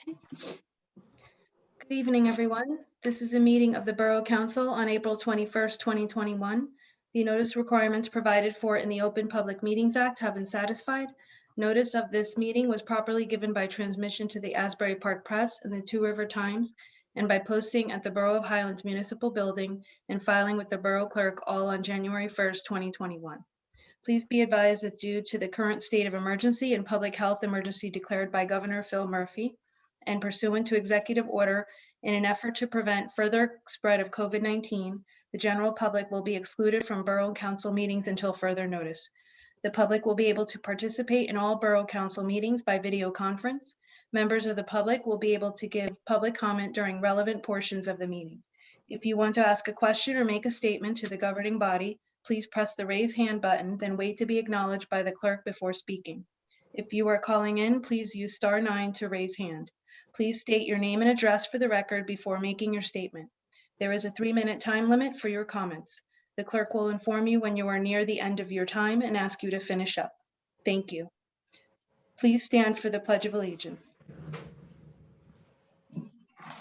Good evening, everyone. This is a meeting of the Borough Council on April 21st, 2021. The notice requirements provided for in the Open Public Meetings Act have been satisfied. Notice of this meeting was properly given by transmission to the Asbury Park Press and the Two River Times, and by posting at the Borough of Highlands Municipal Building and filing with the Borough Clerk all on January 1st, 2021. Please be advised that due to the current state of emergency and public health emergency declared by Governor Phil Murphy, and pursuant to executive order, in an effort to prevent further spread of COVID-19, the general public will be excluded from Borough Council meetings until further notice. The public will be able to participate in all Borough Council meetings by video conference. Members of the public will be able to give public comment during relevant portions of the meeting. If you want to ask a question or make a statement to the governing body, please press the raise hand button, then wait to be acknowledged by the clerk before speaking. If you are calling in, please use *9 to raise hand. Please state your name and address for the record before making your statement. There is a 3-minute time limit for your comments. The clerk will inform you when you are near the end of your time and ask you to finish up. Thank you. Please stand for the Pledge of Allegiance.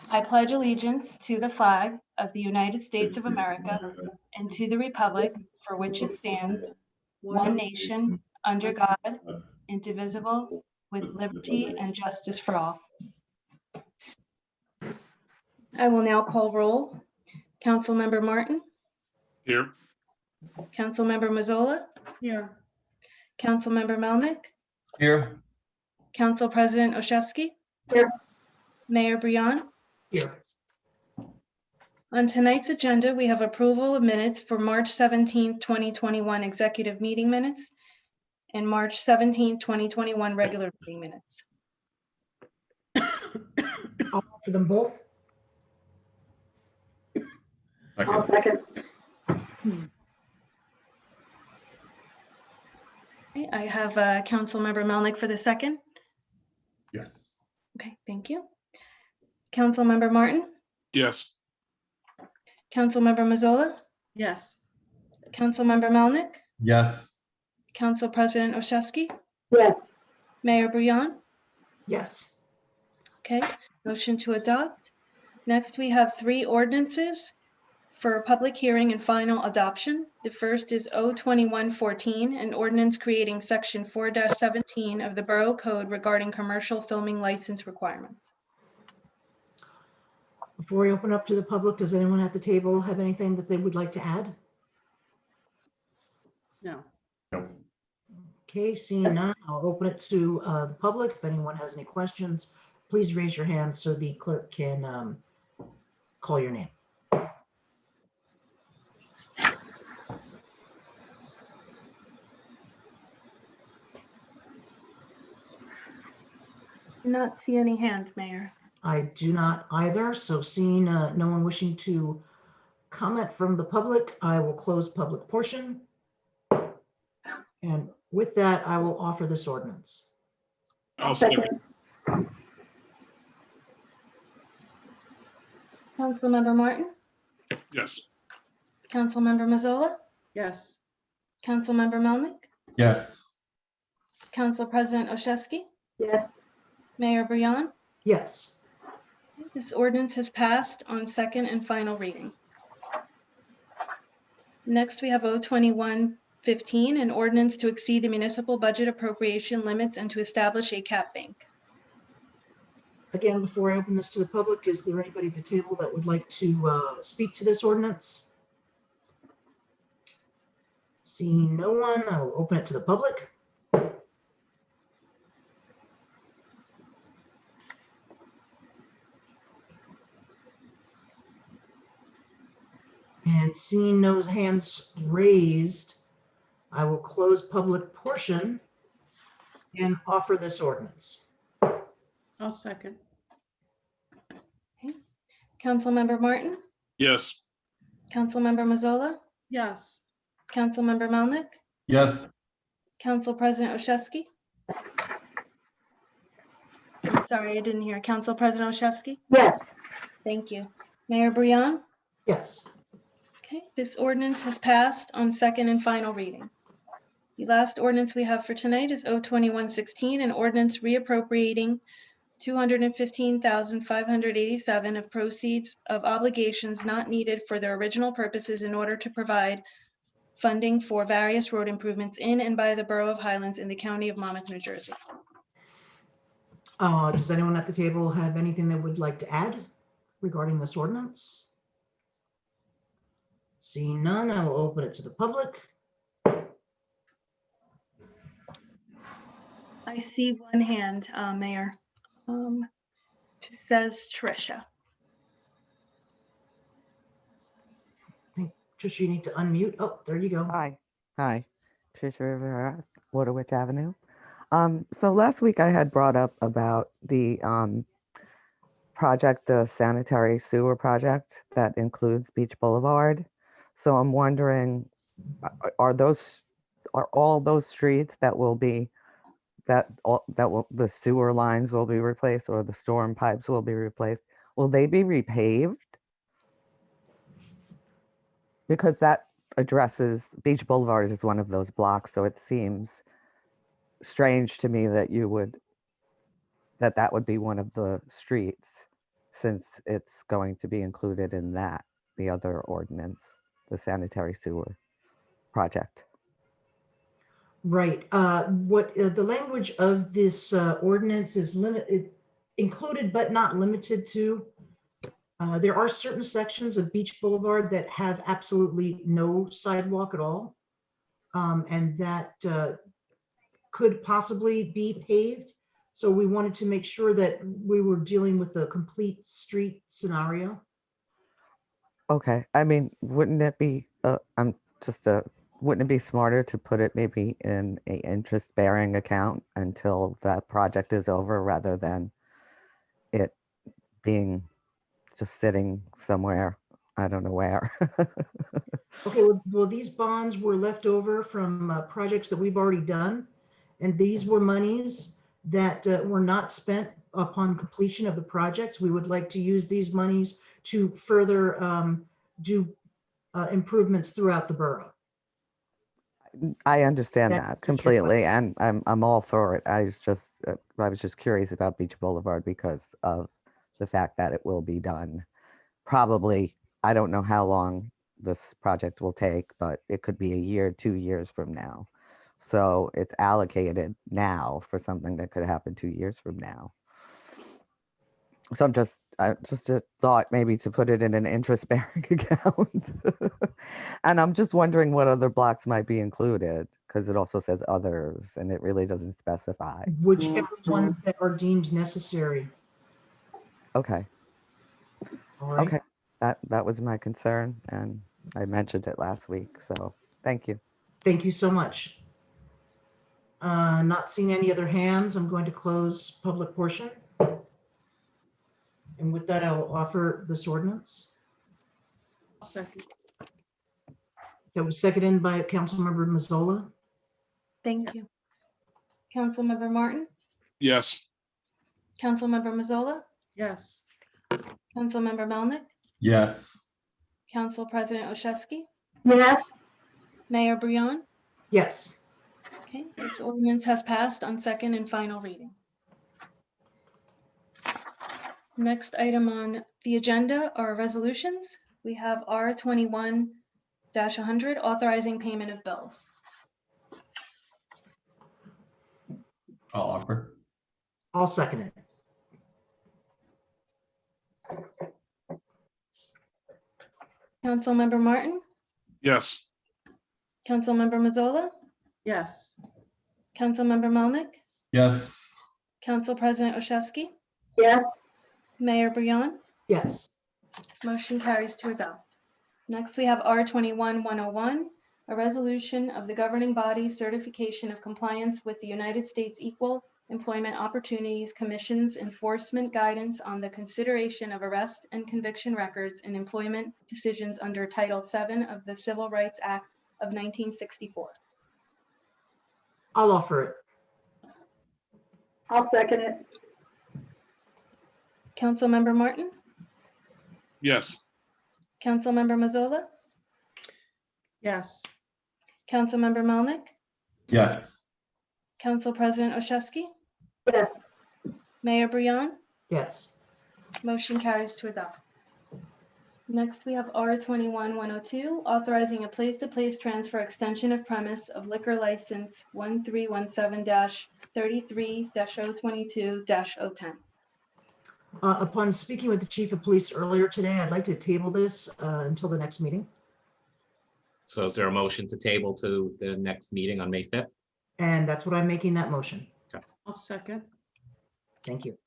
I pledge allegiance to the flag of the United States of America and to the republic for which it stands, one nation, under God, indivisible, with liberty and justice for all. I will now call roll. Councilmember Martin. Here. Councilmember Mazzola. Here. Councilmember Melnick. Here. Council President Olszewski. Here. Mayor Briand. Here. On tonight's agenda, we have approval of minutes for March 17, 2021 executive meeting minutes and March 17, 2021 regular meeting minutes. I'll offer them both. Second. Second. Okay, I have Councilmember Melnick for the second. Yes. Okay, thank you. Councilmember Martin. Yes. Councilmember Mazzola. Yes. Councilmember Melnick. Yes. Council President Olszewski. Yes. Mayor Briand. Yes. Okay, motion to adopt. Next, we have 3 ordinances for public hearing and final adoption. The first is O2114, an ordinance creating section 4-17 of the Borough Code regarding commercial filming license requirements. Before we open up to the public, does anyone at the table have anything that they would like to add? No. No. Okay, seeing none, I'll open it to the public. If anyone has any questions, please raise your hand so the clerk can call your name. Do not see any hands, Mayor. I do not either, so seeing no one wishing to comment from the public, I will close public portion. And with that, I will offer this ordinance. I'll second. Councilmember Martin. Yes. Councilmember Mazzola. Yes. Councilmember Melnick. Yes. Council President Olszewski. Yes. Mayor Briand. Yes. This ordinance has passed on second and final reading. Next, we have O2115, an ordinance to exceed the municipal budget appropriation limits and to establish a cap bank. Again, before I open this to the public, is there anybody at the table that would like to speak to this ordinance? Seeing no one, I will open it to the public. And seeing no hands raised, I will close public portion and offer this ordinance. I'll second. Councilmember Martin. Yes. Councilmember Mazzola. Yes. Councilmember Melnick. Yes. Council President Olszewski. I'm sorry, I didn't hear. Council President Olszewski. Yes. Thank you. Mayor Briand. Yes. Okay, this ordinance has passed on second and final reading. The last ordinance we have for tonight is O2116, an ordinance reappropriating $215,587 of proceeds of obligations not needed for their original purposes in order to provide funding for various road improvements in and by the Borough of Highlands in the County of Monmouth, New Jersey. Does anyone at the table have anything they would like to add regarding this ordinance? Seeing none, I will open it to the public. I see one hand, Mayor. It says Tricia. Tricia, you need to unmute. Oh, there you go. Hi, Tricia Rivera, Waterwich Avenue. So last week I had brought up about the project, the sanitary sewer project that includes Beach Boulevard. So I'm wondering, are all those streets that will be, the sewer lines will be replaced or the storm pipes will be replaced, will they be repaved? Because that addresses, Beach Boulevard is one of those blocks, so it seems strange to me that that would be one of the streets, since it's going to be included in the other ordinance, the sanitary sewer project. Right. What the language of this ordinance is included but not limited to. There are certain sections of Beach Boulevard that have absolutely no sidewalk at all. And that could possibly be paved. So we wanted to make sure that we were dealing with the complete street scenario. Okay, I mean, wouldn't it be, wouldn't it be smarter to put it maybe in a interest-bearing account until that project is over, rather than it being just sitting somewhere, I don't know where. Okay, well, these bonds were left over from projects that we've already done. And these were monies that were not spent upon completion of the projects. We would like to use these monies to further do improvements throughout the borough. I understand That that answers your completely, and I'm all for it. I was just curious about Beach Boulevard because of the fact that it will be done. Probably, I don't know how long this project will take, but it could be a year, 2 years from now. So it's allocated now for something that could happen 2 years from now. So I just thought maybe to put it in an interest-bearing account. And I'm just wondering what other blocks might be included, because it also says others and it really doesn't specify. Whichever ones that are deemed necessary. Okay, All right. okay. That was my concern, and I mentioned it last week, so thank you. Thank you so much. Not seeing any other hands, I'm going to close public portion. And with that, I will offer this ordinance. I'll second. That was seconded by Councilmember Mazzola. Thank you. Councilmember Martin, Yes. Councilmember Mazzola, Yes. Councilmember Melnick, Yes. Council President Olszewski, yes, Mayor Brion. Yes. Okay, this ordinance has passed on second and final reading. Next item on the agenda are resolutions. We have R21-100, authorizing payment of bills. I'll offer. I'll second it. Councilmember Martin, Yes. Councilmember Mazzola, Yes. Councilmember Melnick, Yes. Council President Olszewski, yes, Mayor Brion. Yes. Motion carries to adopt. Next, we have R21-101, a resolution of the governing body certification of compliance with the United States Equal Employment Opportunities Commission's enforcement guidance on the consideration of arrest and conviction records and employment decisions under Title VII of the Civil Rights Act of 1964. I'll offer it. I'll second it. Councilmember Martin, Yes. Councilmember Mazzola, Yes. Councilmember Melnick, Yes. Council President Olszewski, Yes, Mayor Brion. Yes. Motion carries to adopt. Next, we have R21-102, authorizing a place-to-place transfer extension of premise of liquor license 1317-33-022-010. Upon speaking with the chief of police earlier today, I'd like to table this until the next meeting. So is there a motion to table to the next meeting on May 5th? And that's what I'm making that motion. I'll second. Thank you.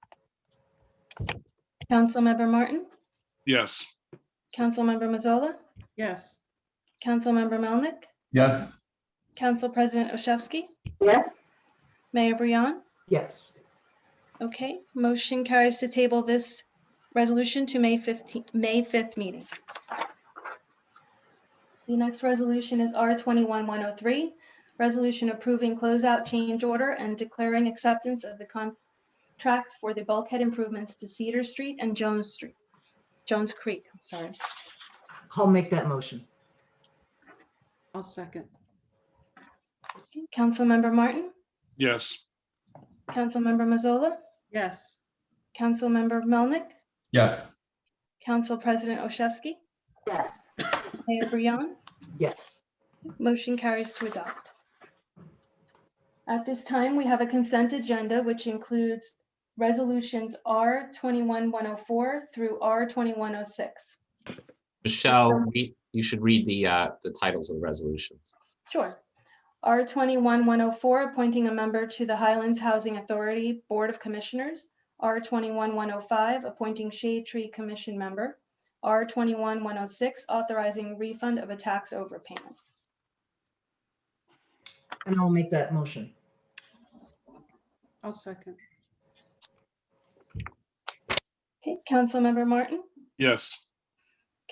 Councilmember Martin, Yes. Councilmember Mazzola, Yes. Councilmember Melnick, Yes. Council President Oshevsky, yes, Mayor Brion. Yes. Okay, motion carries to table this resolution to May 5th meeting. The next resolution is R21-103, resolution approving closeout change order and declaring acceptance of the contract for the bulkhead improvements to Cedar Street and Jones Creek, sorry. I'll make that motion. I'll second. Councilmember Martin, Yes. Councilmember Mazzola, Yes. Councilmember Melnick, Yes. Council President Oshevsky, yes, Mayor Brion. Yes. Motion carries to adopt. At this time, we have a consent agenda, which includes resolutions R21-104 through R21-06. Michelle, you should read the titles of the resolutions. Sure. R21-104, appointing a member to the Highlands Housing Authority Board of Commissioners. R21-105, appointing Shade Tree Commission member. R21-106, authorizing refund of a tax overpayment. And I'll make that motion. I'll second. Okay, Councilmember Martin, Yes.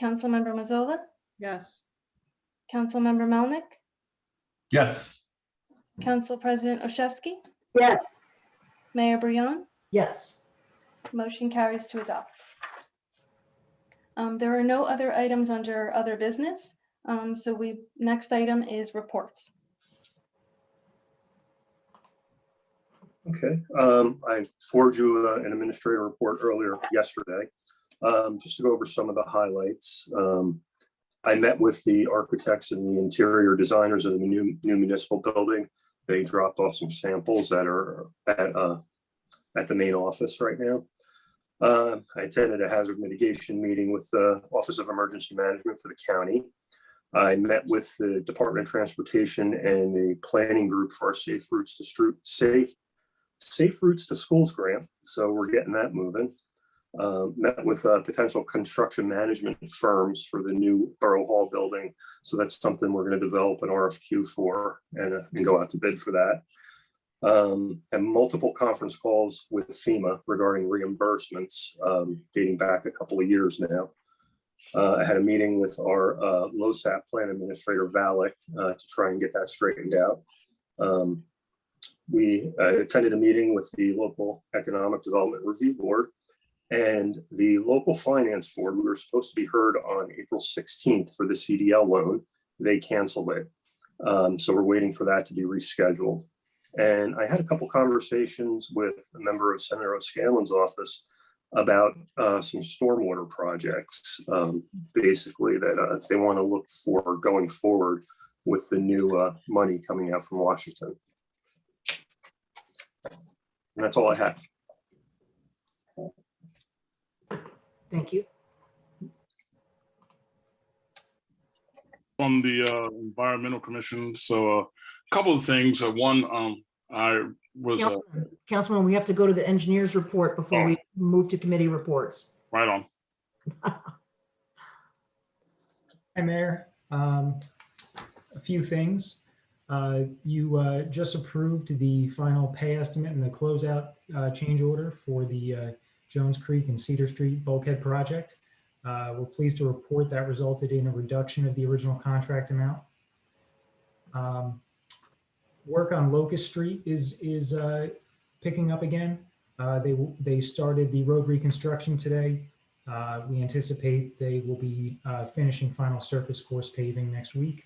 Councilmember Mazzola, Yes. Councilmember Melnick, Yes. Council President Oshevsky, yes, Mayor Brion. Yes. Motion carries to adopt. There are no other items under other business. Next item is reports. Okay, I forwarded you an administrator report earlier yesterday, just to go over some of the highlights. I met with the architects and the interior designers of the new municipal building. They dropped off some samples that are at the main office right now. I attended a hazard mitigation meeting with the Office of Emergency Management for the county. I met with the Department of Transportation and the planning group for our Safe Routes to Schools grant. So we're getting that moving. Met with potential construction management firms for the new Borough Hall building. So that's something we're going to develop an RFQ for and go out to bid for that. And multiple conference calls with FEMA regarding reimbursements dating back a couple of years now. I had a meeting with our LoSAP plan administrator, Valak, to try and get that straightened out. We attended a meeting with the local Economic Development Review Board and the local finance board. We were supposed to be heard on April 16th for the CDL loan. They canceled it. So we're waiting for that to be rescheduled. And I had a couple conversations with a member of Senator O'Scanlan's office about some stormwater projects, basically that they want to look for going forward with the new money coming out from Washington. And that's all I have. Thank you. On the Environmental Commission, so a couple of things. One, I was Councilman, we have to go to the engineer's report before we move to committee reports. right on. Hi, Mayor. A few things. You just approved the final pay estimate and the closeout change order for the Jones Creek and Cedar Street bulkhead project. We're pleased to report that resulted in a reduction of the original contract amount. Work on Locust Street is picking up again. They started the road reconstruction today. We anticipate they will be finishing final surface course paving next week.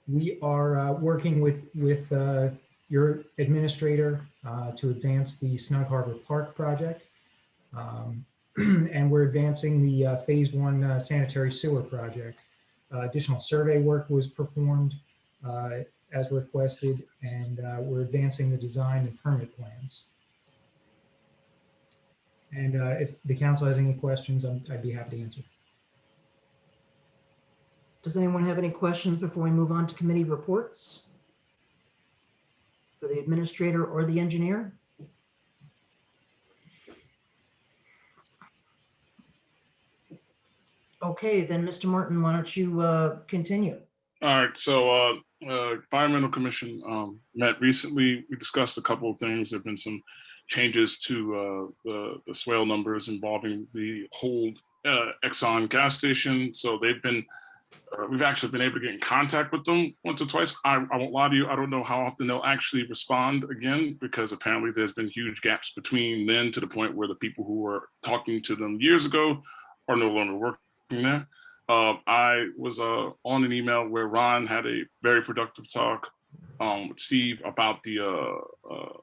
We are working with your administrator to advance the Snug Harbor Park project. And we're advancing the Phase 1 sanitary sewer project. Additional survey work was performed as requested, and we're advancing the design and permit plans. And if the council has any questions, I'd be happy to answer. Does anyone have any questions before we move on to committee reports? For the administrator or the engineer? Okay, then Mr. Martin, why don't you continue? All right, so Environmental Commission met recently. We discussed a couple of things. There've been some changes to the swale numbers involving the whole Exxon gas station. So they've been, we've actually been able to get in contact with them once or twice. I won't lie to you, I don't know how often they'll actually respond again, because apparently there's been huge gaps between then to the point where the people who were talking to them years ago are no longer working there. I was on an email where Ron had a very productive talk with Steve about the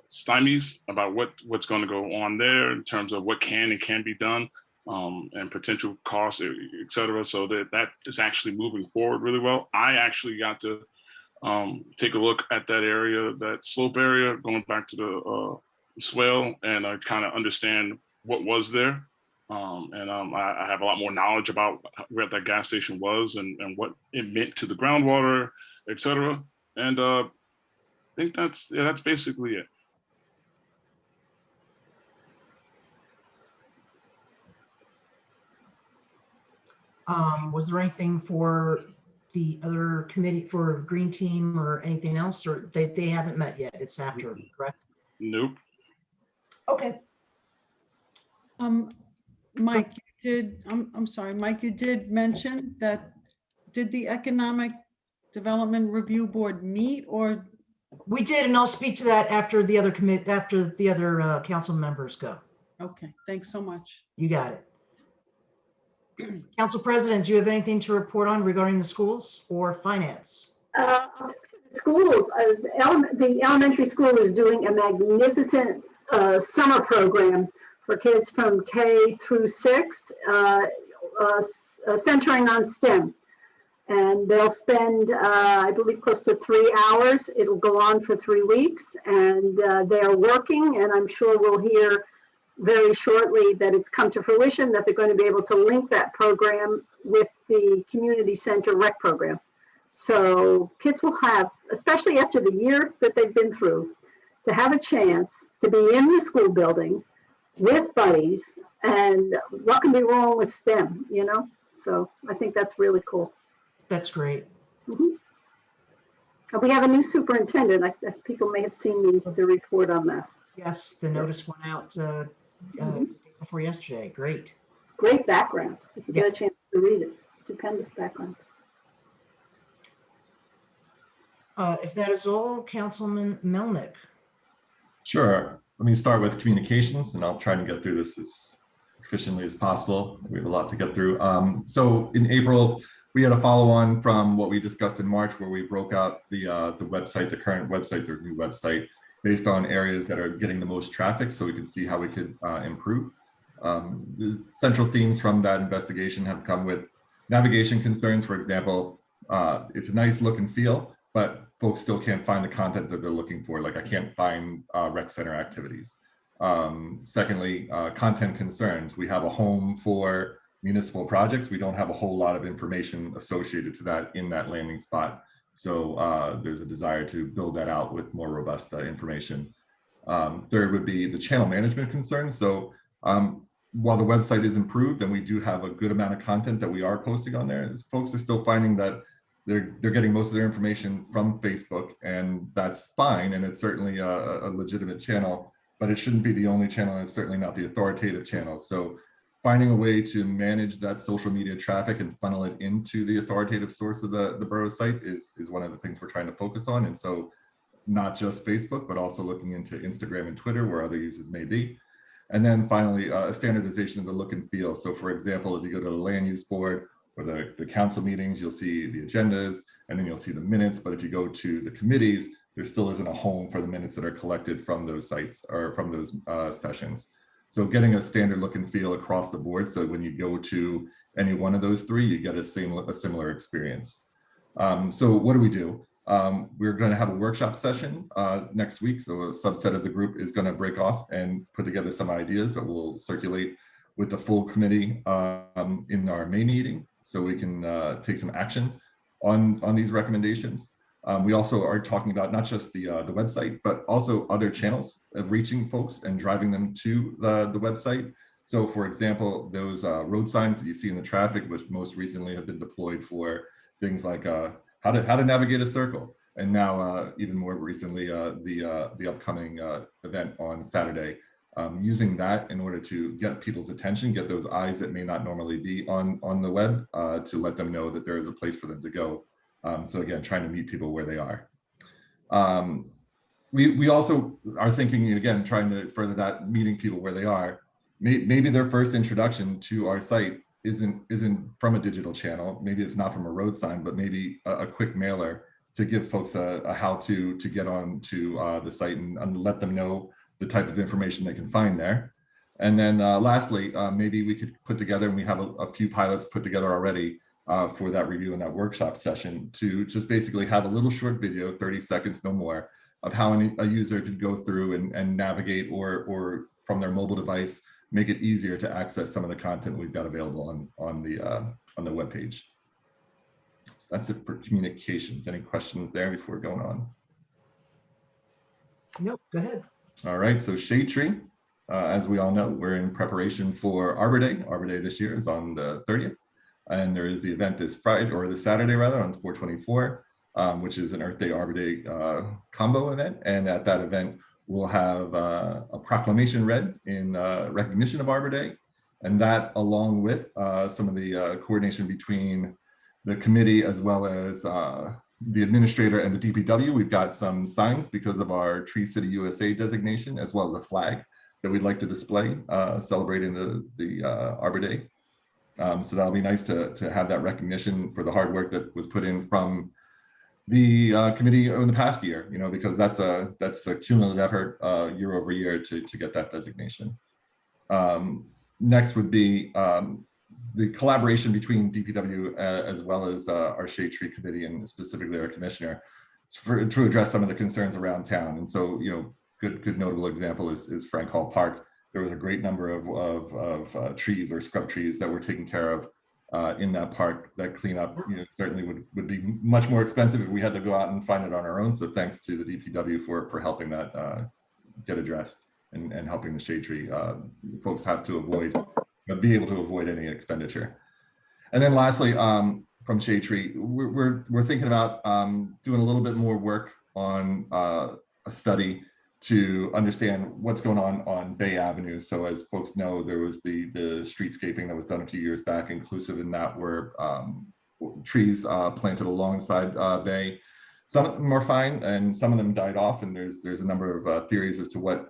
stymies, about what's going to go on there in terms of what can and can't be done, and potential costs, et cetera. So that is actually moving forward really well. I actually got to take a look at that area, that slope area, going back to the swale, and I kind of understand what was there. I have a lot more knowledge about where that gas station was and what it meant to the groundwater, et cetera. And I think that's basically it. Was there anything for the other committee, for Green Team or anything else, or they haven't met yet? It's after, correct? Nope. Okay. Mike, you did, I'm sorry, Mike, you did mention that, did the Economic Development Review Board meet, or? We did, and I'll speak to that after the other council members go. Okay, thanks so much. You got it. Council President, do you have anything to report on regarding the schools or finance? Schools, the elementary school is doing a magnificent summer program for kids from K through 6, centering on STEM. And they'll spend, I believe, close to 3 hours. It'll go on for 3 weeks, and they are working, and I'm sure we'll hear very shortly that it's come to fruition, that they're going to be able to link that program with the community center rec program. So kids will have, especially after the year that they've been through, to have a chance to be in the school building with buddies, and what can be wrong with STEM, you know? So I think that's really cool. That's great. We have a new superintendent. People may have seen the report on that. Yes, the notice went out the day before yesterday. Great. Great background. If you get a chance to read it, stupendous background. If that is all, Councilman Melnick. Sure. Let me start with communications, and I'll try and get through this as efficiently as possible. We have a lot to get through. So in April, we had a follow-on from what we discussed in March, where we broke out the website, the current website, the new website, based on areas that are getting the most traffic, so we could see how we could improve. The central themes from that investigation have come with navigation concerns. For example, it's a nice look and feel, but folks still can't find the content that they're looking for. Like, I can't find rec center activities. Secondly, content concerns. We have a home for municipal projects. We don't have a whole lot of information associated to that in that landing spot. So there's a desire to build that out with more robust information. Third would be the channel management concerns. So while the website is improved and we do have a good amount of content that we are posting on there, folks are still finding that they're getting most of their information from Facebook, and that's fine. And it's certainly a legitimate channel, but it shouldn't be the only channel, and it's certainly not the authoritative channel. So finding a way to manage that social media traffic and funnel it into the authoritative source of the borough site is one of the things we're trying to focus on. And so not just Facebook, but also looking into Instagram and Twitter, where other users may be. And then finally, a standardization of the look and feel. So for example, if you go to the land use board or the council meetings, you'll see the agendas, and then you'll see the minutes. But if you go to the committees, there still isn't a home for the minutes that are collected from those sites or from those sessions. So getting a standard look and feel across the board, so when you go to any one of those three, you get a similar experience. So what do? We're going to have a workshop session next week. So a subset of the group is going to break off and put together some ideas that will circulate with the full committee in our May meeting, so we can take some action on these recommendations. We also are talking about not just the website, but also other channels of reaching folks and driving them to the website. So for example, those road signs that you see in the traffic, which most recently have been deployed for things like how to navigate a circle. And now even more recently, the upcoming event on Saturday, using that in order to get people's attention, get those eyes that may not normally be on the web to let them know that there is a place for them to go. So again, trying to meet people where they are. We also are thinking, again, trying to further that, meeting people where they are. Maybe their first introduction to our site isn't from a digital channel. Maybe it's not from a road sign, but maybe a quick mailer to give folks a how to get on to the site and let them know the type of information they can find there. And then lastly, maybe we could put together, and we have a few pilots put together already for that review and that workshop session, to just basically have a little short video, 30 seconds, no more, of how a user could go through and navigate or from their mobile device, make it easier to access some of the content we've got available on the webpage. So that's it for communications. Any questions there before going on? Nope, go ahead. All right, so Shade Tree, as we all know, we're in preparation for Arbor Day. Arbor Day this year is on the 30th. And there is the event this Friday, or this Saturday rather, on 4/24, which is an Earth Day Arbor Day combo event. And at that event, we'll have a proclamation read in recognition of Arbor Day. And that, along with some of the coordination between the committee as well as the administrator and the DPW, we've got some signs because of our Tree City USA designation, as well as a flag that we'd like to display celebrating the Arbor Day. So that'll be nice to have that recognition for the hard work that was put in from the committee in the past year, you know, because that's a cumulative effort year over year to get that designation. Next would be the collaboration between DPW as well as our Shade Tree Committee, and specifically our commissioner, to address some of the concerns around town. And so, you know, good notable example is Frank Hall Park. There was a great number of trees or scrub trees that were taken care of in that park. That cleanup, you know, certainly would be much more expensive if we had to go out and find it on our own. So thanks to the DPW for helping that get addressed and helping the Shade Tree folks have to be able to avoid any expenditure. And then lastly, from Shade Tree, we're thinking about doing a little bit more work on a study to understand what's going on Bay Avenue. So as folks know, there was the streetscaping that was done a few years back, inclusive in that were trees planted alongside Bay. Some of them are fine and some of them died off, and there's a number of theories as to what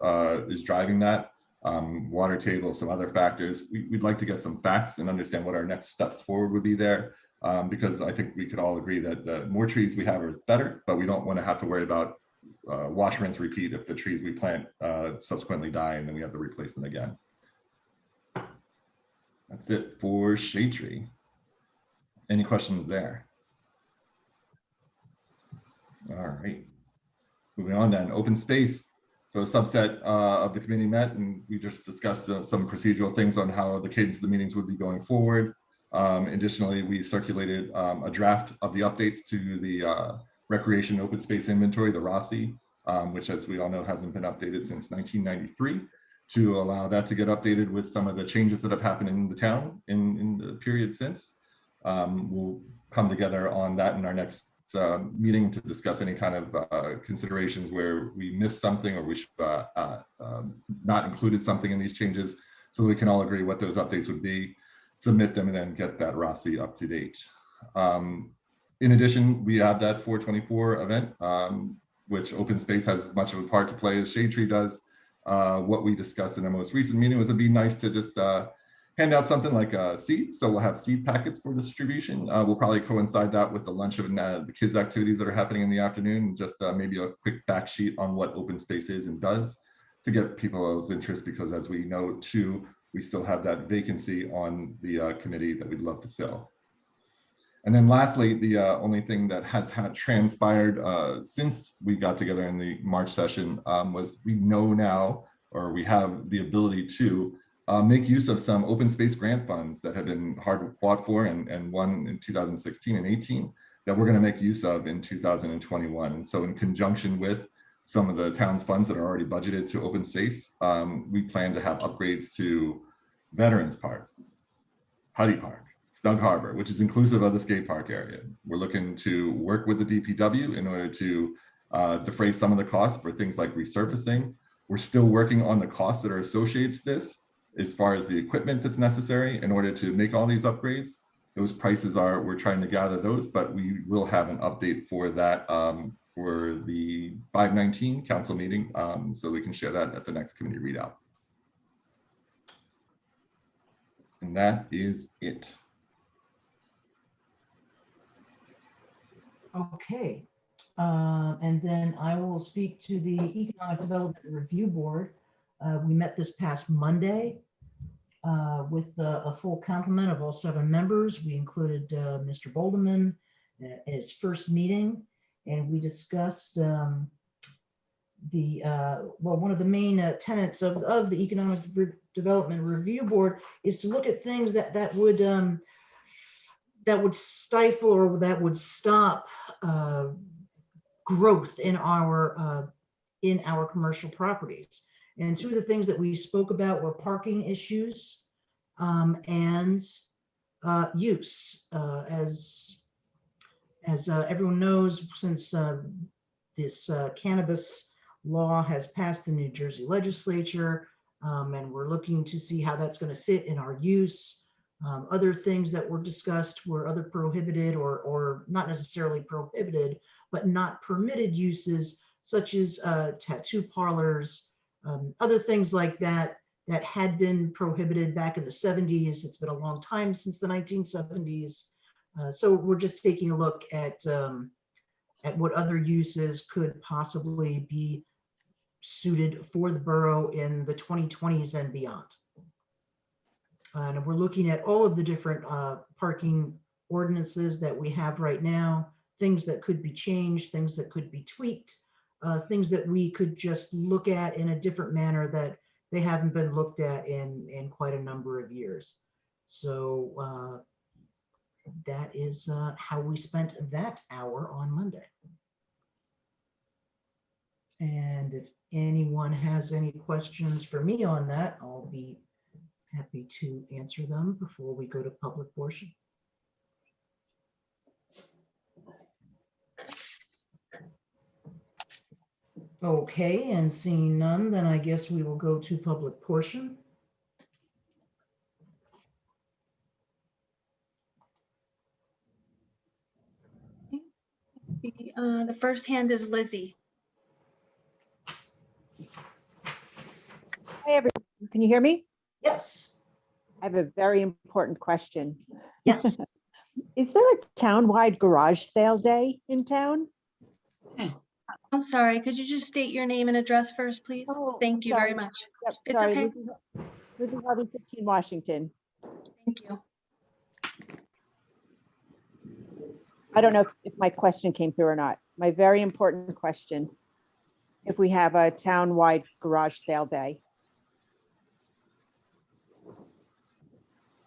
is driving that. Water table, some other factors. We'd like to get some facts and understand what our next steps forward would be there, because I think we could all agree that the more trees we have is better, but we don't want to have to worry about wash, rinse, repeat if the trees we plant subsequently die and then we have to replace them again. That's it for Shade Tree. Any questions there? All right, moving on then. Open space. So a subset of the committee met, and we just discussed some procedural things on how the cadence of the meetings would be going forward. Additionally, we circulated a draft of the updates to the Recreation Open Space Inventory, the ROSI, which, as we all know, hasn't been updated since 1993, to allow that to get updated with some of the changes that have happened in the town in the period since. We'll come together on that in our next meeting to discuss any kind of considerations where we missed something or we should not included something in these changes, so that we can all agree what those updates would be, submit them, and then get that ROSI up to date. In addition, we have that 4/24 event, which Open Space has as much of a part to play as Shade Tree does. What we discussed in our most recent meeting was it'd be nice to just hand out something like seeds. So we'll have seed packets for distribution. We'll probably coincide that with the lunch and the kids' activities that are happening in the afternoon. Just maybe a quick fact sheet on what open space is and does to get people's interest, because as we know too, we still have that vacancy on the committee that we'd love to fill. And then lastly, the only thing that has transpired since we got together in the March session was we know now, or we have the ability to make use of some open space grant funds that have been hard fought for and won in 2016 and 18 that we're going to make use of in 2021. And so in conjunction with some of the town's funds that are already budgeted to open space, we plan to have upgrades to Veterans Park, Huddy Park, Snug Harbor, which is inclusive of the skate park area. We're looking to work with the DPW in order to defray some of the costs for things like resurfacing. We're still working on the costs that are associated to this as far as the equipment that's necessary in order to make all these upgrades. Those prices are, we're trying to gather those, but we will have an update for that for the 5/19 council meeting, so we can share that at the next committee readout. And that is it. Okay. And then I will speak to the Economic Development Review Board. We met this past Monday with a full complement of all 7 members. We included Mr. Boldeman in his first meeting, and we discussed one of the main tenets of the Economic Development Review Board is to look at things that would stifle or that would stop growth in our commercial properties. And 2 of the things that we spoke about were parking issues and use. As everyone knows, since this cannabis law has passed the New Jersey legislature, and we're looking to see how that's going to fit in our use. Other things that were discussed were other prohibited or not necessarily prohibited, but not permitted uses, such as tattoo parlors, other things like that had been prohibited back in the 70s. It's been a long time since the 1970s. So we're just taking a look at what other uses could possibly be suited for the borough in the 2020s and beyond. And we're looking at all of the different parking ordinances that we have right now, things that could be changed, things that could be tweaked, things that we could just look at in a different manner that they haven't been looked at in quite a number of years. So that is how we spent that hour on Monday. And if anyone has any questions for me on that, I'll be happy to answer them before we go to public portion. Okay, and seeing none, then I guess we will go to public portion. The first hand is Lizzie. Hi, everyone. Can you hear me? Yes. I have a very important question. Yes. Is there a town-wide garage sale day in town? I'm sorry, could you just state your name and address first, please? Oh, Thank you sorry. very much. Yep, It's sorry, okay. Lizzie Harvey, 15 Washington. Thank you. I don't know if my question came through or not. My very important question, if we have a town-wide garage sale day.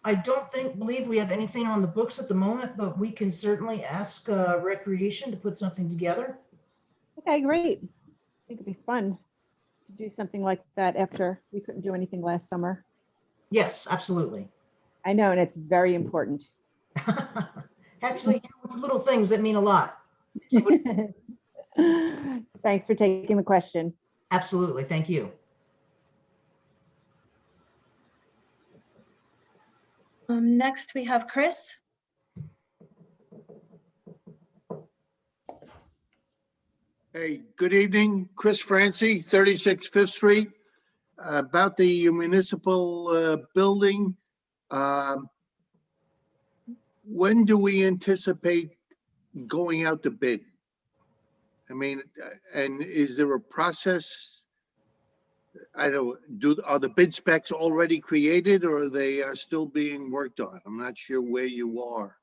I don't believe we have anything on the books at the moment, but we can certainly ask Recreation to put something together. Okay, great. I think it'd be fun to do something like that after we couldn't do anything last summer. Yes, absolutely. I know, and it's very important. Actually, it's little things that mean a lot. So Thanks for taking the question. absolutely, thank you. Next, we have Chris. Hey, good evening, Chris Francie, 36 Fifth Street. About the municipal building, When do we anticipate going out to bid? I mean, and is there a process? I don't, are the bid specs already created or are they still being worked on? I'm not sure where you are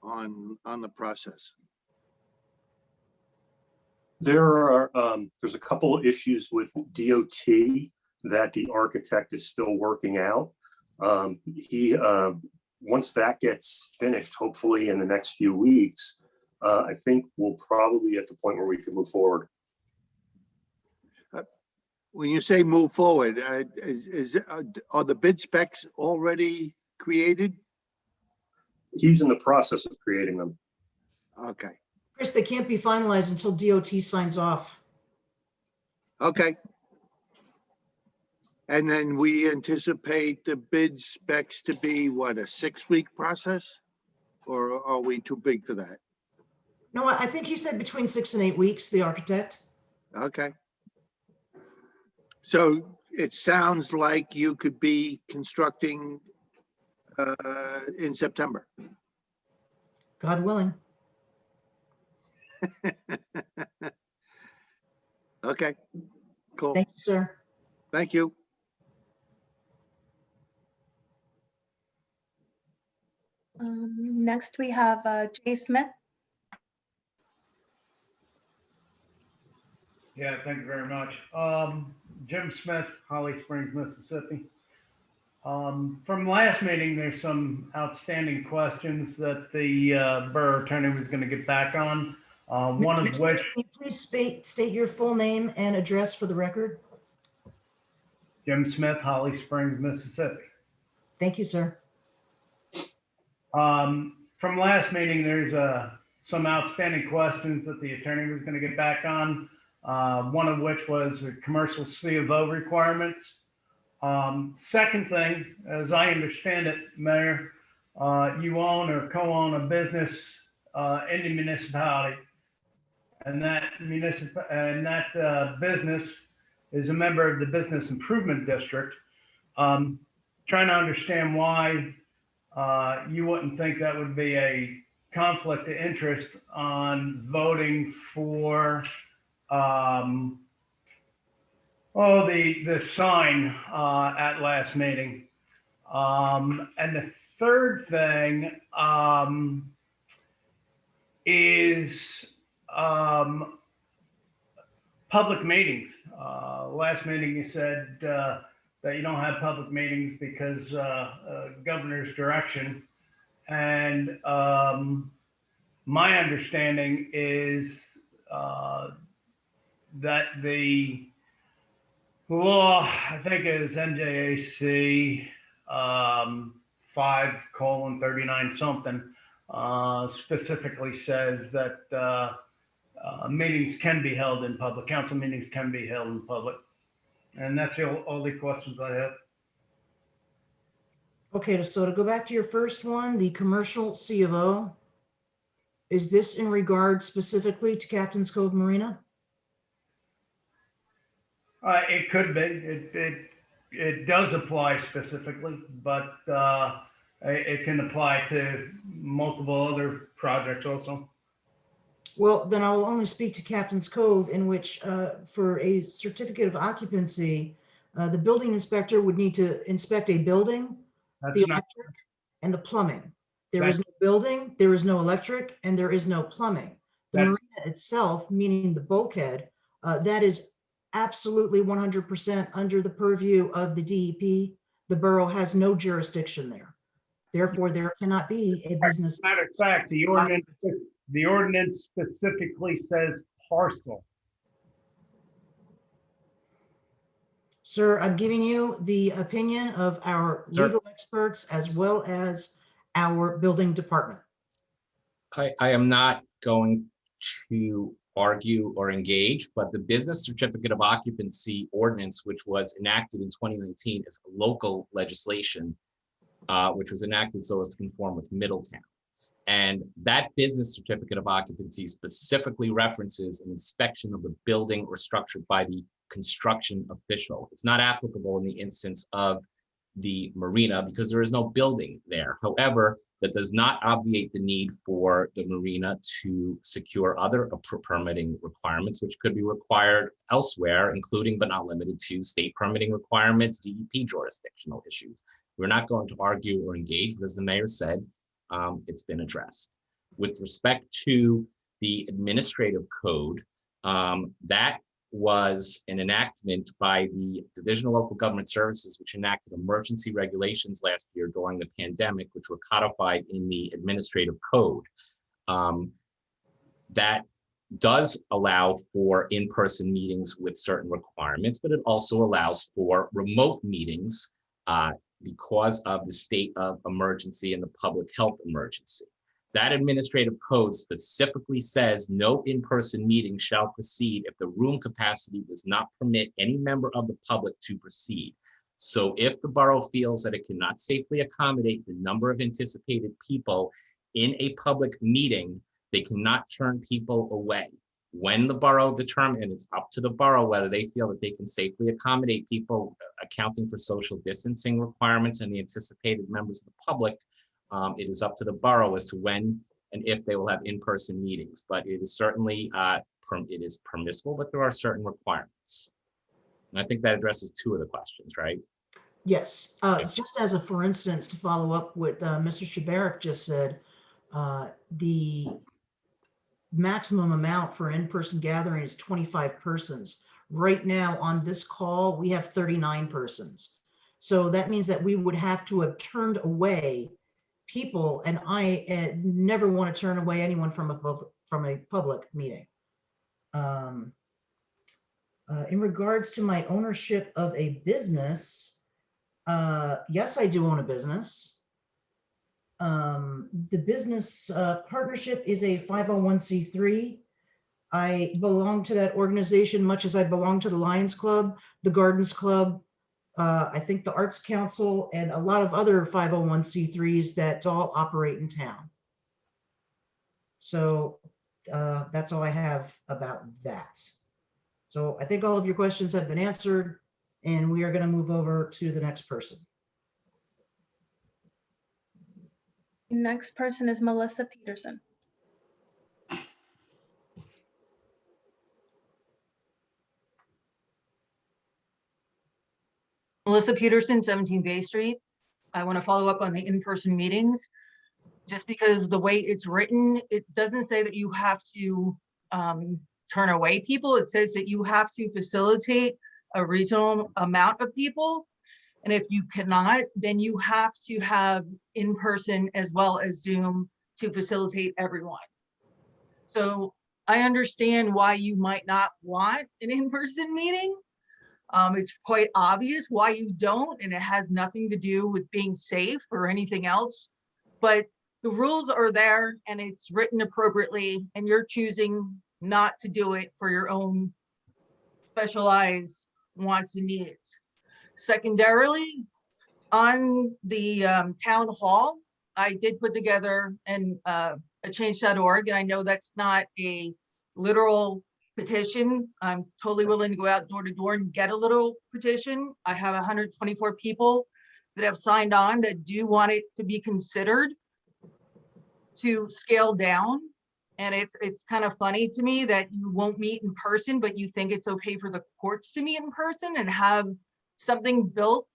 on the process. There's a couple of issues with DOT that the architect is still working out. Once that gets finished, hopefully in the next few weeks, I think we'll probably be at the point where we can move forward. When you say move forward, are the bid specs already created? He's in the process of creating them. Okay, Chris, they can't be finalized until DOT signs off. okay. And then we anticipate the bid specs to be what, a 6-week process? Or are we too big for that? No, I think he said between 6 and 8 weeks, the architect. Okay. So it sounds like you could be constructing in September. God willing. Okay, cool. Thank you, sir. Thank you. Next, we have Jay Smith. Yeah, thank you very much. Jim Smith, Holly Springs, Mississippi. From last meeting, there's some outstanding questions that the borough attorney was going to get back on. One of Mr. which, Can you please state your full name and address for the record? Jim Smith, Holly Springs, Mississippi. Thank you, sir. From last meeting, there's some outstanding questions that the attorney was going to get back on. One of which was the commercial C of O requirements. Second thing, as I understand it, Mayor, you own or co-own a business in the municipality, and that business is a member of the Business Improvement District. Trying to understand why you wouldn't think that would be a conflict of interest on voting for the sign at last meeting. And the third thing is public meetings. Last meeting you said that you don't have public meetings because governor's direction. And my understanding is that the law, I think it is NJAC 5:39 something, specifically says that meetings can be held in public, council meetings can be held in public. And that's the only questions I have. Okay, so to go back to your first one, the commercial C of O, is this in regard specifically to Captain's Cove Marina? It could be. It does apply specifically, but it can apply to multiple other projects also. Well, then I will only speak to Captain's Cove, in which for a certificate of occupancy, the building inspector would need to inspect a building, the electric, and the plumbing. There is no building, there is no electric, and there is no plumbing. The marina itself, meaning the bulkhead, that is absolutely 100% under the purview of the DEP. The borough has no jurisdiction there. Therefore, there cannot be a business. Matter of fact, the ordinance specifically says parcel. Sir, I'm giving you the opinion of our legal experts as well as our building department. I am not going to argue or engage, but the business certificate of occupancy ordinance, which was enacted in 2019 is local legislation, which was enacted so as to conform with Middletown. And that business certificate of occupancy specifically references an inspection of the building or structure by the construction official. It's not applicable in the instance of the marina because there is no building there. However, that does not obviate the need for the marina to secure other permitting requirements, which could be required elsewhere, including but not limited to state permitting requirements, DEP jurisdictional issues. We're not going to argue or engage, but as the mayor said, it's been addressed. With respect to the administrative code, that was an enactment by the Division of Local Government Services, which enacted emergency regulations last year during the pandemic, which were codified in the administrative code. That does allow for in-person meetings with certain requirements, but it also allows for remote meetings because of the state of emergency and the public health emergency. That administrative code specifically says no in-person meeting shall proceed if the room capacity does not permit any member of the public to proceed. So if the borough feels that it cannot safely accommodate the number of anticipated people in a public meeting, they cannot turn people away. When the borough determines, and it's up to the borough whether they feel that they can safely accommodate people, accounting for social distancing requirements and the anticipated members of the public, it is up to the borough as to when and if they will have in-person meetings, but it is certainly it is permissible, but there are certain requirements. And I think that addresses two of the questions, right? Yes, just as a for instance, to follow up what Mr. Shabarik just said, the maximum amount for in-person gathering is 25 persons. Right now on this call, we have 39 persons. So that means that we would have to have turned away people, and I never want to turn away anyone from a public meeting. In regards to my ownership of a business, yes, I do own a business. The business partnership is a 501c3. I belong to that organization much as I belong to the Lions Club, the Gardens Club, I think the Arts Council, and a lot of other 501c3s that all operate in town. So that's all I have about that. So I think all of your questions have been answered, and we are going to move over to the next person. Next person is Melissa Peterson. Melissa Peterson, 17 Bay Street. I want to follow up on the in-person meetings. Just because the way it's written, it doesn't say that you have to turn away people. It says that you have to facilitate a reasonable amount of people. And if you cannot, then you have to have in-person as well as Zoom to facilitate everyone. So I understand why you might not want an in-person meeting. It's quite obvious why you don't, and it has nothing to do with being safe or anything else. But the rules are there and it's written appropriately, and you're choosing not to do it for your own specialized wants and needs. Secondarily, on the town hall, I did put together a change.org, and I know that's not a literal petition. I'm totally willing to go out door to door and get a little petition. I have 124 people that have signed on that do want it to be considered to scale down. And it's kind of funny to me that you won't meet in person, but you think it's okay for the courts to meet in person and have something built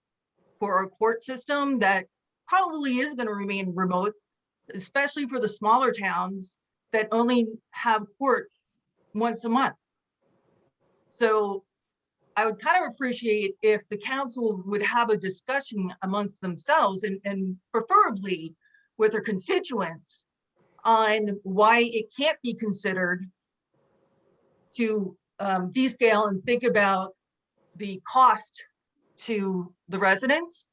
for a court system that probably is going to remain remote, especially for the smaller towns that only have court once a month. So I would kind of appreciate if the council would have a discussion amongst themselves and preferably with their constituents on why it can't be considered to descale and think about the cost to the residents,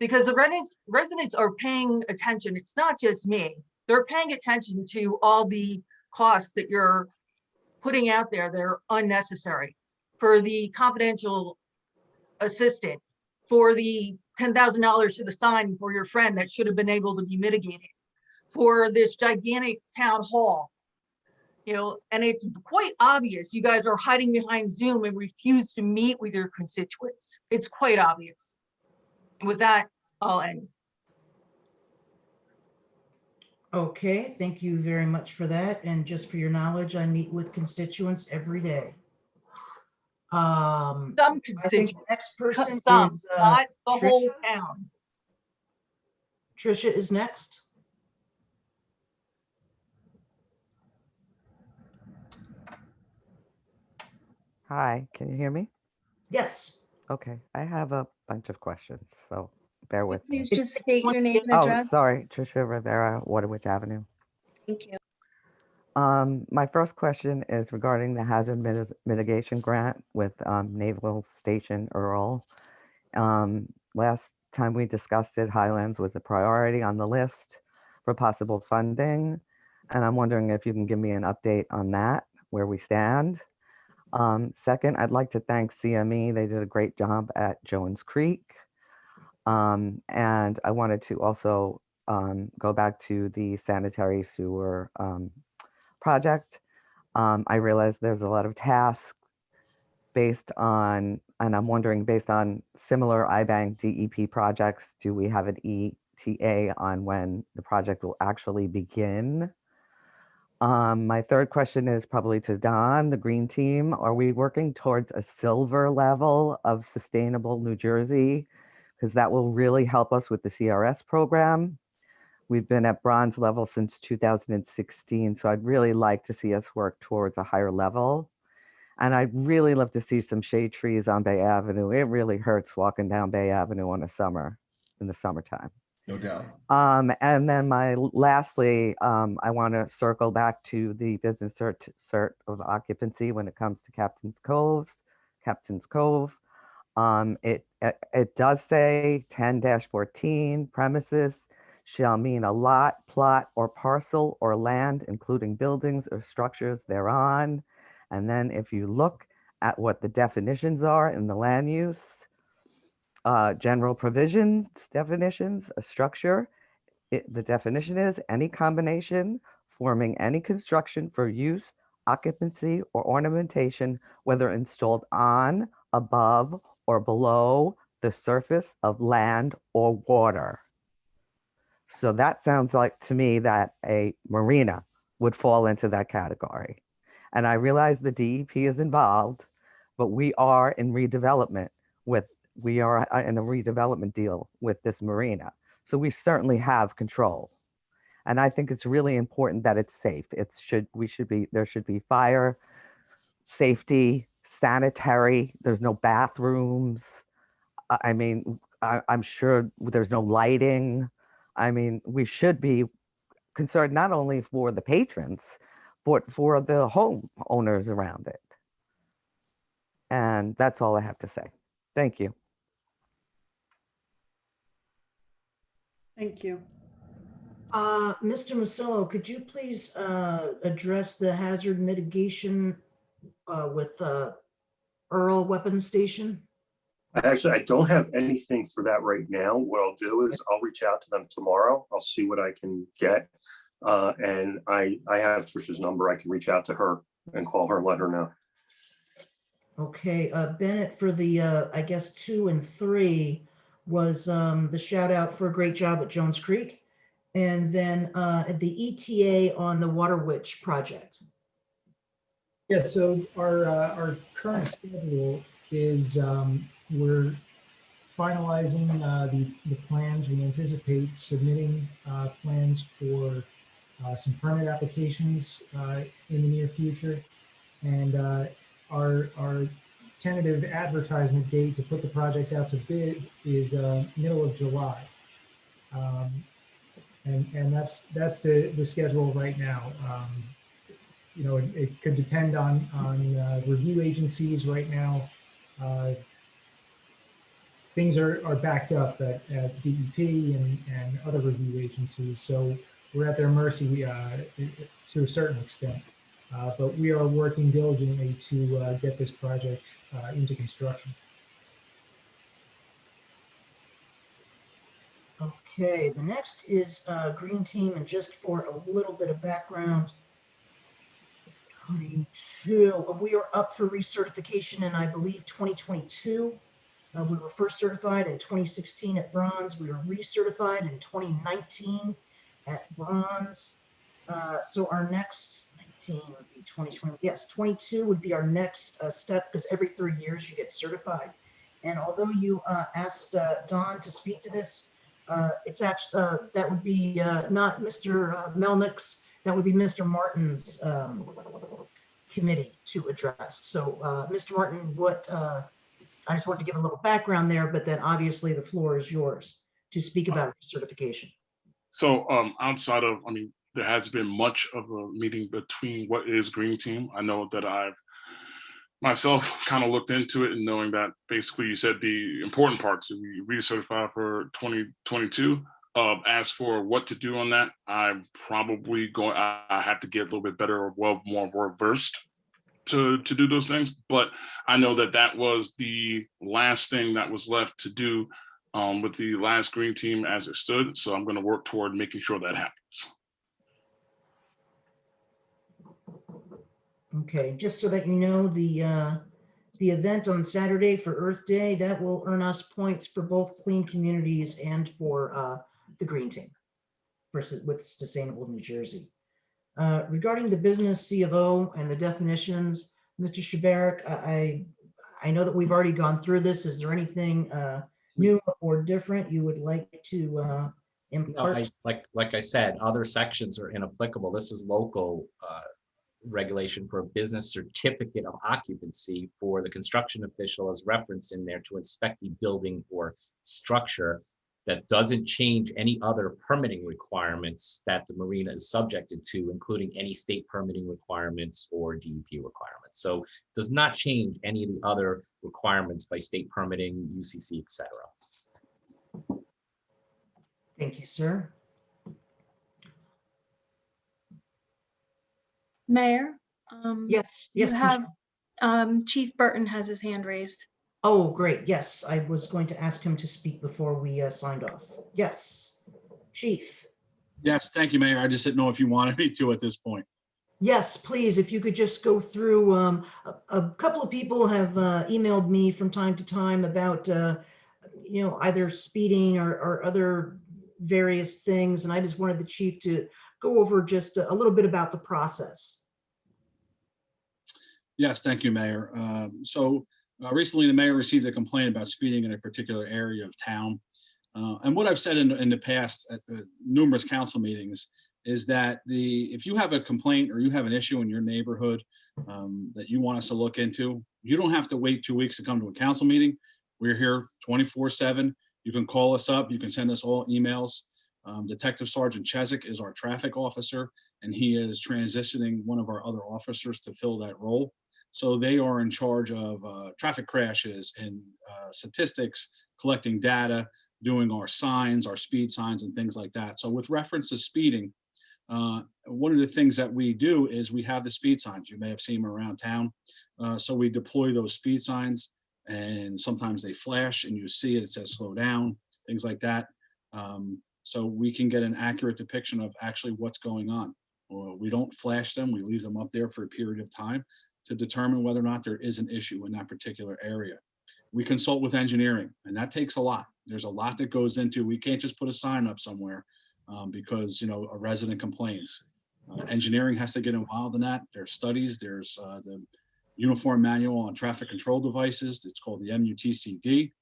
because the residents are paying attention. It's not just me. They're paying attention to all the costs that you're putting out there that are unnecessary, for the confidential assistant, for the $10,000 to the sign for your friend that should have been able to be mitigated, for this gigantic town hall, and it's quite obvious you guys are hiding behind Zoom and refuse to meet with your constituents. It's quite obvious. With that, I'll end. Okay, thank you very much for that. And just for your knowledge, I meet with constituents every day. Some I think constituents, the next person is some, not the Tricia. whole town. Tricia is next. Hi, can you hear me? Yes. Okay, I have a bunch of questions, so bear with me. Please just state your name and Oh, address. sorry, Tricia Rivera, Waterwich Avenue. Thank you. My first question is regarding the hazard mitigation grant with Naval Station Earl. Last time we discussed it, Highlands was a priority on the list for possible funding. And I'm wondering if you can give me an update on that, where we stand. Second, I'd like to thank CME. They did a great job at Jones Creek. And I wanted to also go back to the sanitary sewer project. I realize there's a lot of tasks based on, and I'm wondering, based on similar IBANK DEP projects, do we have an ETA on when the project will actually begin? My third question is probably to Don, the green team. Are we working towards a silver level of sustainable New Jersey? Because that will really help us with the CRS program. We've been at bronze level since 2016, so I'd really like to see us work towards a higher level. And I'd really love to see some shade trees on Bay Avenue. It really hurts walking down Bay Avenue in the summertime. No doubt. And then lastly, I want to circle back to the business cert of occupancy when it comes to Captain's Cove. It does say 10-14 premises shall mean a lot, plot, or parcel or land, including buildings or structures thereon. And then if you look at what the definitions are in the land use, general provisions, definitions, a structure, the definition is any combination forming any construction for use, occupancy, or ornamentation, whether installed on, above, or below the surface of land or water. So that sounds like to me that a marina would fall into that category. And I realize the DEP is involved, but we are in redevelopment we are in a redevelopment deal with this marina. So we certainly have control. And I think it's really important that it's safe. There should be fire, safety, sanitary, there's no bathrooms. I mean, I'm sure there's no lighting. I mean, we should be concerned not only for the patrons, but for the homeowners around it. And that's all I have to say. Thank you. Thank you. Mr. Masello, could you please address the hazard mitigation with Earl Weapons Station? I don't have anything for that right now. What I'll do is I'll reach out to them tomorrow. I'll see what I can get. And I have Tricia's number. I can reach out to her and call her and let her know. Okay, Bennett, for the, I guess, 2 and 3 was the shout out for a great job at Jones Creek. And then the ETA on the Water Witch project. Yeah, so our current schedule is we're finalizing the plans. We anticipate submitting plans for some permit applications in the near future. And our tentative advertisement date to put the project out to bid is middle of July. And that's the schedule right now. You know, it could depend on review agencies right now. Things are backed up at DEP and other review agencies. So we're at their mercy to a certain extent. But we are working diligently to get this project into construction. Okay, the next is Green Team, and just for a little bit of background, 22, we are up for recertification in, I believe, 2022. We were first certified in 2016 at bronze. We were recertified in 2019 at bronze. So our next 19 would be 2020. Yes, 22 would be our next step, because every 3 years you get certified. And although you asked Don to speak to this, it's actually that would be not Mr. Melnick's, that would be Mr. Martin's committee to address. So Mr. Martin, what I just want to give a little background there, but then obviously the floor is yours to speak about certification. So outside of, I mean, there has been much of a meeting between what is Green Team. I know that I've myself kind of looked into it, and knowing that basically you said the important parts, we recertify for 2022. As for what to do on that, I'm probably going, I have to get a little bit better or well more versed to do those things. But I know that that was the last thing that was left to do with the last Green Team as it stood. So I'm going to work toward making sure that happens. Okay, just so that you know, the event on Saturday for Earth Day, that will earn us points for both Clean Communities and for the Green Team versus with Sustainable New Jersey. Regarding the business C of O and the definitions, Mr. Shubarik, I know that we've already gone through this. Is there anything new or different you would like to impart? No, like I said, other sections are inapplicable. This is local regulation for a business certificate of occupancy for the construction official as referenced in there to inspect the building or structure. That doesn't change any other permitting requirements that the marina is subjected to, including any state permitting requirements or DEP requirements. So it does not change any of the other requirements by state permitting, UCC, et cetera. Thank you, sir. Mayor? Yes, You yes. have, Chief Burton has his hand raised. Oh, great. Yes, I was going to ask him to speak before we signed off. Yes, Chief. Yes, thank you, Mayor. I just didn't know if you wanted me to at this point. Yes, please, if you could just go through, a couple of people have emailed me from time to time about, either speeding or other various things, and I just wanted the chief to go over just a little bit about the process. Yes, thank you, Mayor. Recently, the mayor received a complaint about speeding in a particular area of town. And what I've said in the past at numerous council meetings is that if you have a complaint or you have an issue in your neighborhood that you want us to look into, you don't have to wait 2 weeks to come to a council meeting. We're here 24/7. You can call us up. You can send us all emails. Detective Sergeant Chesak is our traffic officer, and he is transitioning one of our other officers to fill that role. So they are in charge of traffic crashes and statistics, collecting data, doing our signs, our speed signs and things like that. So with reference to speeding, one of the things that we do is we have the speed signs. You may have seen them around town. So we deploy those speed signs, and sometimes they flash and you see it, it says slow down, things like that. So we can get an accurate depiction of actually what's going on. We don't flash them, we leave them up there for a period of time to determine whether or not there is an issue in that particular area. We consult with engineering, and that takes a lot. There's a lot that goes into, we can't just put a sign up somewhere because a resident complains. Engineering has to get involved in that. There's studies, there's the Uniform Manual on Traffic Control Devices. It's called the MUTCD.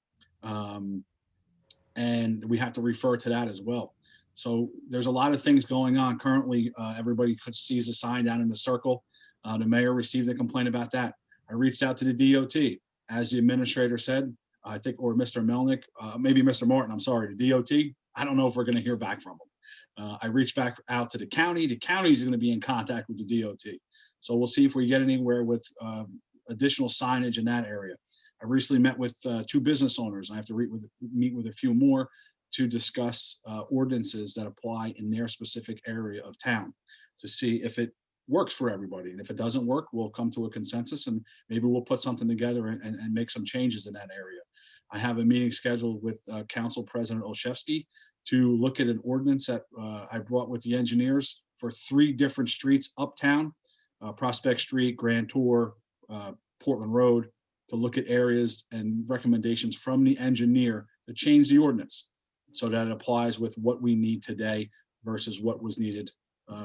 And we have to refer to that as well. So there's a lot of things going on. Currently, everybody sees a sign down in the circle. The mayor received a complaint about that. I reached out to the DOT. As the administrator said, I think, or Mr. Melnick, maybe Mr. Martin, I'm sorry, the DOT. I don't know if we're going to hear back from them. I reached back out to the county. The county is going to be in contact with the DOT. So we'll see if we get anywhere with additional signage in that area. I recently met with 2 business owners. I have to meet with a few more to discuss ordinances that apply in their specific area of town to see if it works for everybody. And if it doesn't work, we'll come to a consensus and maybe we'll put something together and make some changes in that area. I have a meeting scheduled with Council President Olszewski to look at an ordinance that I brought with the engineers for 3 different streets uptown, Prospect Street, Grand Tour, Portland Road, to look at areas and recommendations from the engineer to change the ordinance so that it applies with what we need today versus what was needed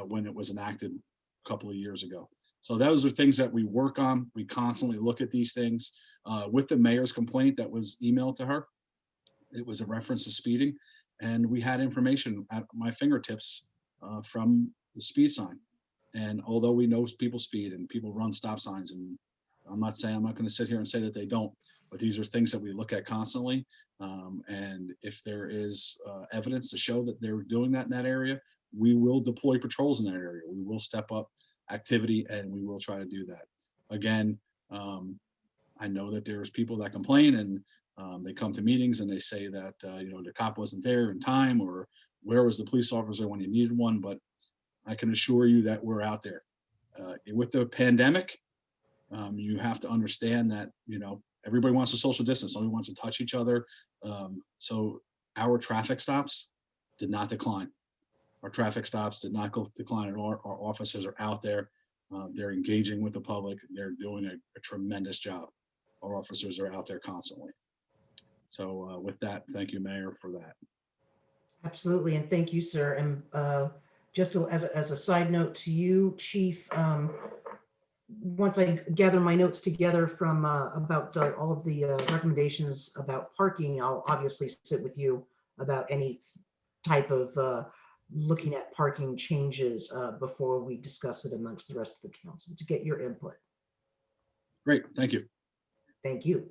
when it was enacted a couple of years ago. So those are things that we work on. We constantly look at these things. With the mayor's complaint that was emailed to her, it was a reference to speeding, and we had information at my fingertips from the speed sign. And although we know people speed and people run stop signs, and I'm not going to sit here and say that they don't, but these are things that we look at constantly. And if there is evidence to show that they're doing that in that area, we will deploy patrols in that area. We will step up activity and we will try to do that. Again, I know that there's people that complain and they come to meetings and they say that, the cop wasn't there in time, or where was the police officer when you needed one? But I can assure you that we're out there. With the pandemic, you have to understand that, everybody wants to social distance. Nobody wants to touch each other. So our traffic stops did not decline. Our traffic stops did not decline at all. Our officers are out there. They're engaging with the public. They're doing a tremendous job. Our officers are out there constantly. So with that, thank you, Mayor, for that. Absolutely, and thank you, sir. And just as a side note to you, Chief, once I gather my notes together from about all of the recommendations about parking, I'll obviously sit with you about any type of looking at parking changes before we discuss it amongst the rest of the council to get your input. Great, thank you. Thank you.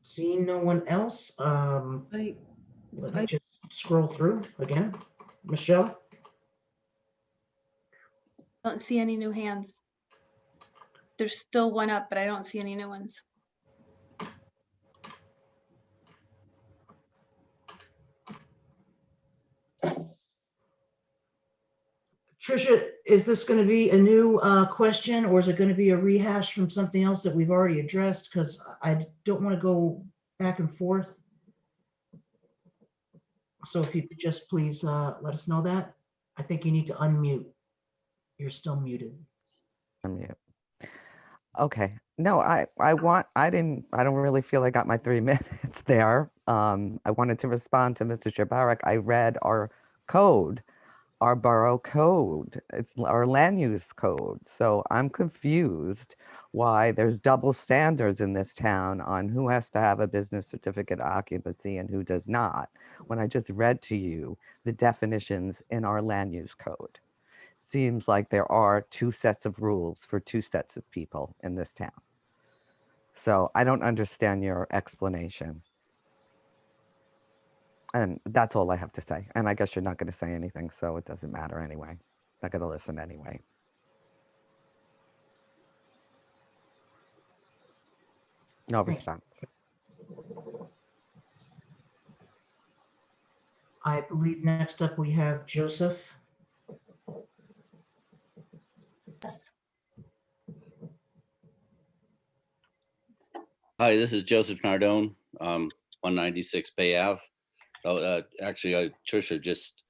Seeing no one else, let me just scroll through again. Michelle? Don't see any new hands. There's still one up, but I don't see any new ones. Tricia, is this going to be a new question, or is it going to be a rehash from something else that we've already addressed? Because I don't want to go back and forth. So if you could just please let us know that. I think you need to unmute. You're still muted. Unmute. Okay. No, I don't really feel I got my 3 minutes there. I wanted to respond to Mr. Shabarak. I read our code, our borough code. It's our land use code. So I'm confused why there's double standards in this town on who has to have a business certificate of occupancy and who does not, when I just read to you the definitions in our land use code. Seems like there are 2 sets of rules for 2 sets of people in this town. So I don't understand your explanation. And that's all I have to say. And I guess you're not going to say anything, so it doesn't matter anyway. Not going to listen anyway. No response. I believe next up we have Joseph. Hi, this is Joseph Nardone, 196 Bay Ave. Actually, Tricia just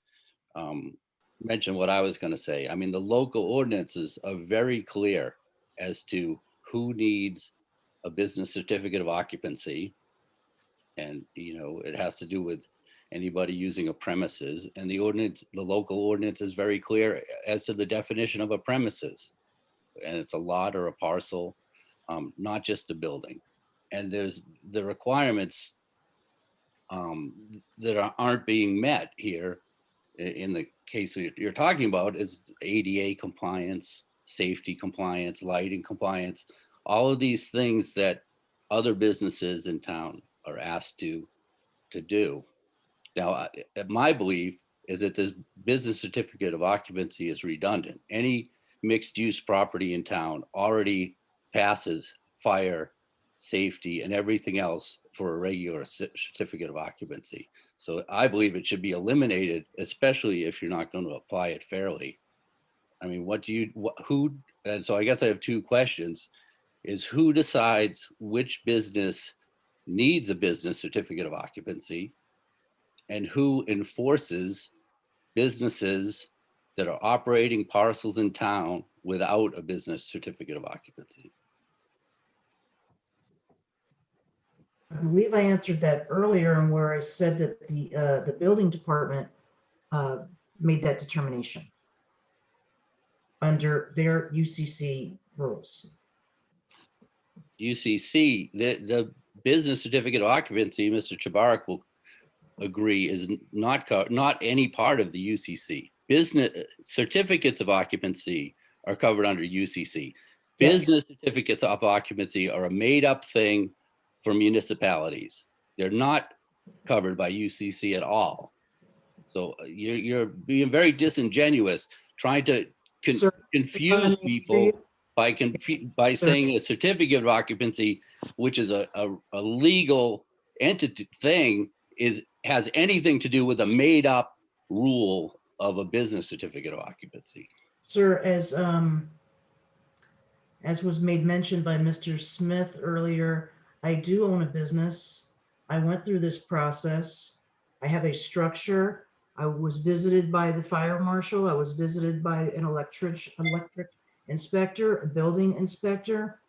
mentioned what I was going to say. I mean, the local ordinances are very clear as to who needs a business certificate of occupancy. And, it has to do with anybody using a premises. And the local ordinance is very clear as to the definition of a premises. And it's a lot or a parcel, not just a building. And there's the requirements that aren't being met here in the case you're talking about is ADA compliance, safety compliance, lighting compliance, all of these things that other businesses in town are asked to do. Now, my belief is that this business certificate of occupancy is redundant. Any mixed use property in town already passes fire, safety, and everything else for a regular certificate of occupancy. So I believe it should be eliminated, especially if you're not going to apply it fairly. I mean, and so I guess I have 2 questions, is who decides which business needs a business certificate of occupancy, and who enforces businesses that are operating parcels in town without a business certificate of occupancy. I believe I answered that earlier, and where I said that the building department made that determination under their UCC rules. UCC, the business certificate of occupancy, Mr. Chabarak will agree, is not any part of the UCC. Business certificates of occupancy are covered under UCC. Business certificates of occupancy are a made-up thing for municipalities. They're not covered by UCC at all. So you're being very disingenuous, trying to confuse people by saying a certificate of occupancy, which is a legal entity thing, has anything to do with a made-up rule of a business certificate of occupancy. Sir, as was made mention by Mr. Smith earlier, I do own a business. I went through this process. I have a structure. I was visited by the fire marshal. I was visited by an electric inspector, a building inspector,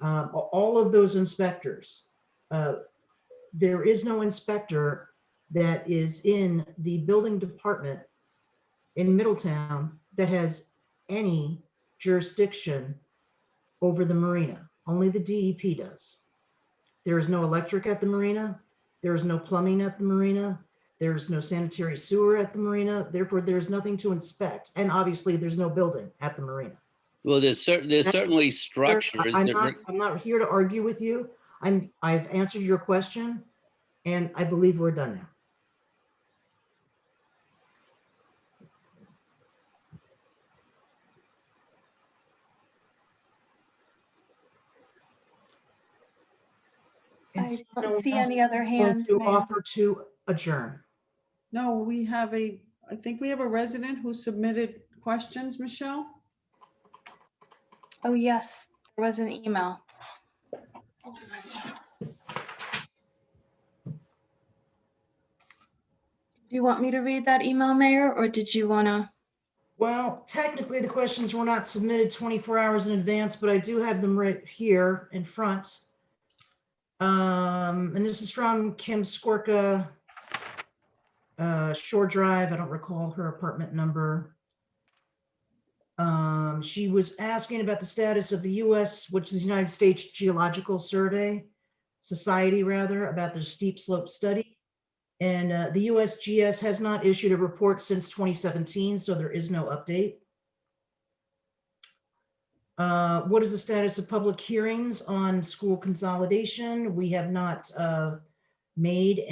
all of those inspectors. There is no inspector that is in the building department in Middletown that has any jurisdiction over the marina. Only the DEP does. There is no electric at the marina. There is no plumbing at the marina. There's no sanitary sewer at the marina. Therefore, there's nothing to inspect. And obviously, there's no building at the marina. Well, there's certainly structures. I'm not here to argue with you. I've answered your question, and I believe we're done now. I don't see any other hands. To offer to adjourn. No, we have I think we have a resident who submitted questions, Michelle. Oh, yes, there was an email. Do you want me to read that email, Mayor, or did you want to? Well, technically, the questions were not submitted 24 hours in advance, but I do have them right here in front. And this is from Kim Skorka, Shore Drive. I don't recall her apartment number. She was asking about the status of the US, which is the United States Geological Society, rather, about their steep slope study. And the USGS has not issued a report since 2017, so there is no update. What is the status of public hearings on school consolidation? We have not made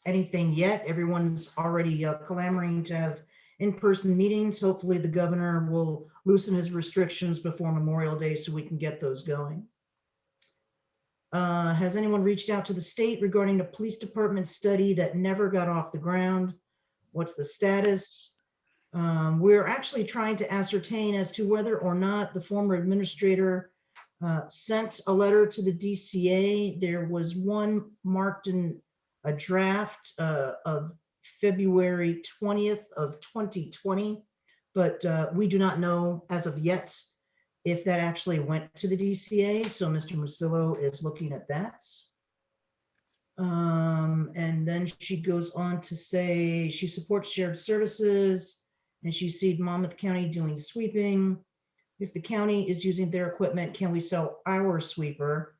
anything yet. Everyone's already clamoring to have in-person meetings. Hopefully the governor will loosen his restrictions before Memorial Day so we can get those going. Has anyone reached out to the state regarding the police department study that never got off the ground? What's the status? We're actually trying to ascertain as to whether or not the former administrator sent a letter to the DCA. There was one marked in a draft of February 20th of 2020, but we do not know as of yet if that actually went to the DCA. So Mr. Musillo is looking at that. And then she goes on to say she supports shared services and she sees Monmouth County doing sweeping. If the county is using their equipment, can we sell our sweeper?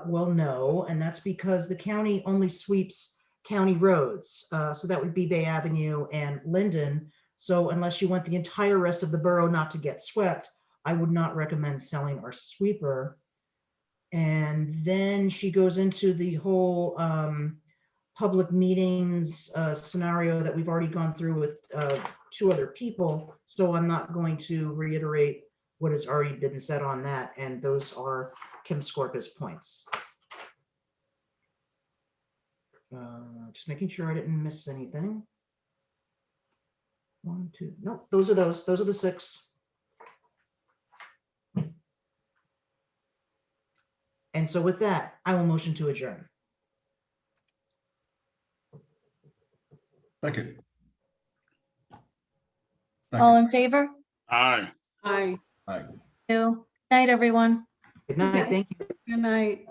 Well, no, and that's because the county only sweeps county roads. So that would be Bay Avenue and Linden. So unless you want the entire rest of the borough not to get swept, I would not recommend selling our sweeper. And then she goes into the whole public meetings scenario that we've already gone through with two other people. So I'm not going to reiterate what has already been said on that. And those are Kim Skorpa's points. Just making sure I didn't miss anything. 1, 2, no, those are the 6. And so with that, I will motion to adjourn. Second. All in favor? Aye. Aye. Aye. Two. Night, everyone. Good night, thank you. Good night.